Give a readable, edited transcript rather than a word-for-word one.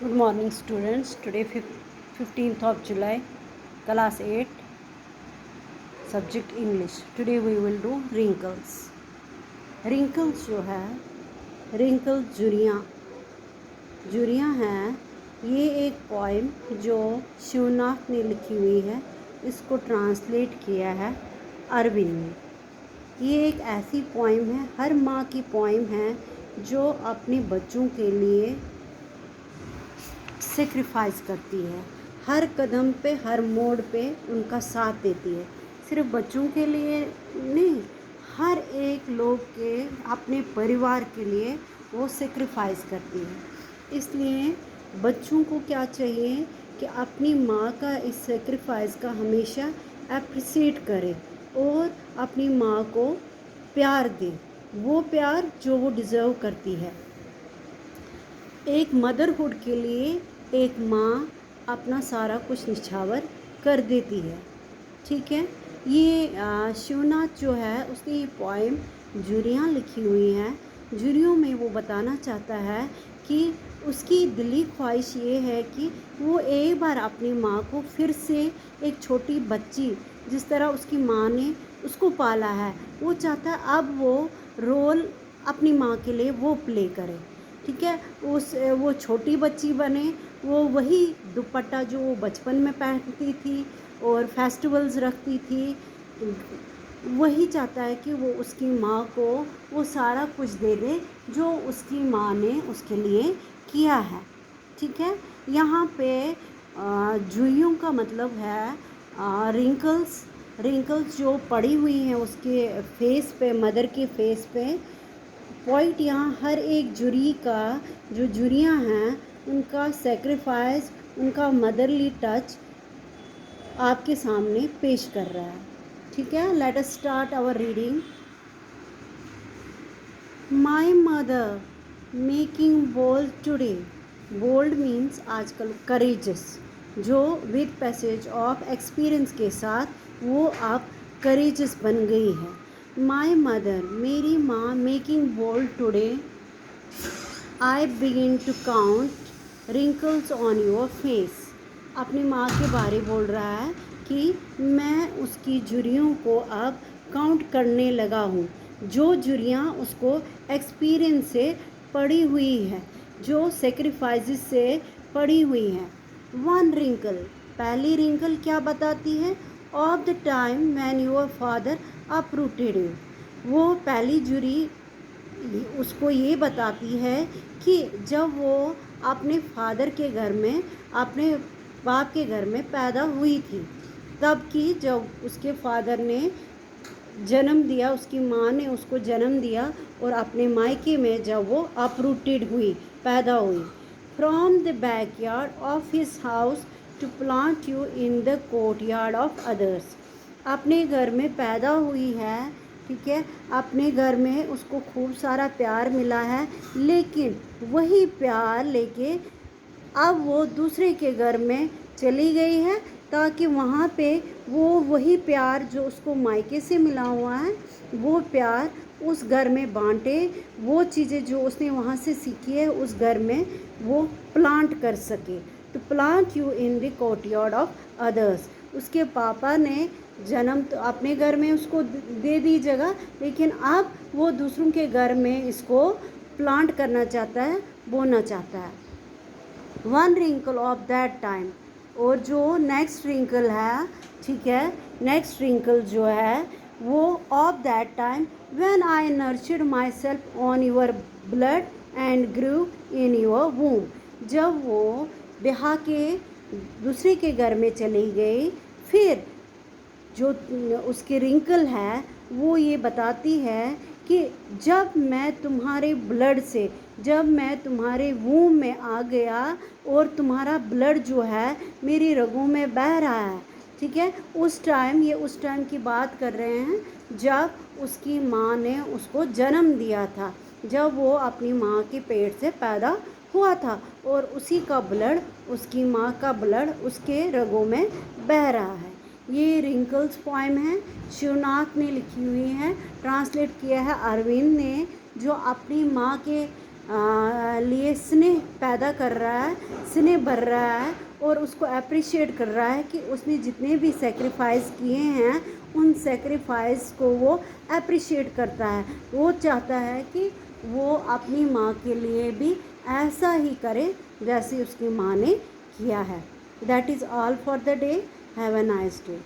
Good morning, students. Today, 15th of July, class 8, subject English. Today we will do wrinkles. Wrinkles जो है, wrinkles झुर्रियाँ हैं। ये एक पोइम जो शिवनाथ ने लिखी हुई है, इसको ट्रांसलेट किया है अरविंद ने। ये एक ऐसी पोइम है, हर माँ की पोइम है जो अपने बच्चों के लिए सेक्रीफाइस करती है, हर कदम पे हर मोड़ पे उनका साथ देती है। सिर्फ बच्चों के लिए नहीं, हर एक लोग के अपने परिवार के लिए वो सेक्रीफाइस करती है। इसलिए बच्चों को क्या चाहिए कि अपनी माँ का इस सेक्रीफाइस का हमेशा अप्रिशिएट करें और अपनी माँ को प्यार दें, वो प्यार जो वो डिज़र्व करती है। एक मदरहुड के लिए एक माँ अपना सारा कुछ निछावर कर देती है। ठीक है, ये शिवनाथ जो है उसने ये पोइम झुर्रियाँ लिखी हुई हैं। झुर्रियों में वो बताना चाहता है कि उसकी दिली ख्वाहिश ये है कि वो एक बार अपनी माँ को फिर से एक छोटी बच्ची, जिस तरह उसकी माँ ने उसको पाला है, वो चाहता है अब वो रोल अपनी माँ के लिए वो प्ले करे। ठीक है, वो छोटी बच्ची बने, वो वही दुपट्टा जो वो बचपन में पहनती थी और फेस्टिवल्स रखती थी, वही चाहता है कि वो उसकी माँ को वो सारा कुछ दे दे जो उसकी माँ ने उसके लिए किया है। ठीक है, यहाँ पे जुइयों का मतलब है रिंकल्स। रिंकल्स जो पड़ी हुई हैं उसके फेस पे, मदर के फेस पे। पॉइंट यहाँ हर एक जुरी का, जो जुरियाँ हैं उनका सेक्रीफाइस, उनका मदरली टच आपके सामने पेश कर रहा है। ठीक है, let us start our reading. My mother making bold today. Bold means आजकल करेजस, जो विद पैसेज ऑफ एक्सपीरियंस के साथ वो अब करेजस बन गई है। माई मदर, मेरी माँ, making bold today, I begin to count wrinkles on your face. अपनी माँ के बारे बोल रहा है कि मैं उसकी झुर्रियों को अब काउंट करने लगा हूँ, जो झुर्रियाँ उसको एक्सपीरियंस से पड़ी हुई है, जो सेक्रीफाइसेस से पड़ी हुई हैं। वन रिंकल, पहली रिंकल क्या बताती है? Of the time when your father uprooted you. वो पहली झुर्री उसको ये बताती है कि जब वो अपने फादर के घर में, अपने बाप के घर में पैदा हुई थी, तब की जब उसके फादर ने जन्म दिया, उसकी माँ ने उसको जन्म दिया और अपने मायके में जब वो अपरूटेड हुई, पैदा हुई। From the backyard of his house to plant you in the courtyard of others. अपने घर में पैदा हुई है, ठीक है, अपने घर में उसको खूब सारा प्यार मिला है, लेकिन वही प्यार लेके अब वो दूसरे के घर में चली गई है, ताकि वहाँ पे वो वही प्यार जो उसको मायके से मिला हुआ है, वो प्यार उस घर में बांटे, वो चीज़ें जो उसने वहाँ से सीखी है उस घर में वो प्लांट कर सके। तो plant you in the courtyard of others. उसके पापा ने जन्म तो अपने घर में उसको दे दी जगह, लेकिन अब वो दूसरों के घर में इसको प्लांट करना चाहता है, बोना चाहता है। One wrinkle of that time, और जो नेक्स्ट रिंकल है, ठीक है, नेक्स्ट रिंकल जो है वो of that time when I nurtured my self on your blood and grew in your womb. जब वो ब्याह के दूसरे के घर में चली गई, फिर जो उसकी रिंकल है वो ये बताती है कि जब मैं तुम्हारे ब्लड से, जब मैं तुम्हारे वूम में आ गया और तुम्हारा ब्लड जो है मेरी रगों में बह रहा है, ठीक है, उस टाइम, ये उस टाइम की बात कर रहे हैं जब उसकी माँ ने उसको जन्म दिया था, जब वो अपनी माँ के पेट से पैदा हुआ था, और उसी का ब्लड, उसकी माँ का ब्लड उसके रगों में बह रहा है। ये रिंकल्स पोइम है, शिवनाथ ने लिखी हुई है, ट्रांसलेट किया है अरविंद ने, जो अपनी माँ के लिए स्नेह पैदा कर रहा है, स्नेह भर रहा है और उसको अप्रिशिएट कर रहा है कि उसने जितने भी सेक्रीफाइस किए हैं उन सेक्रीफाइस को वो अप्रिशिएट करता है। वो चाहता है कि वो अपनी माँ के लिए भी ऐसा ही करे जैसे उसकी माँ ने किया है। That is all for the day. Have a nice day.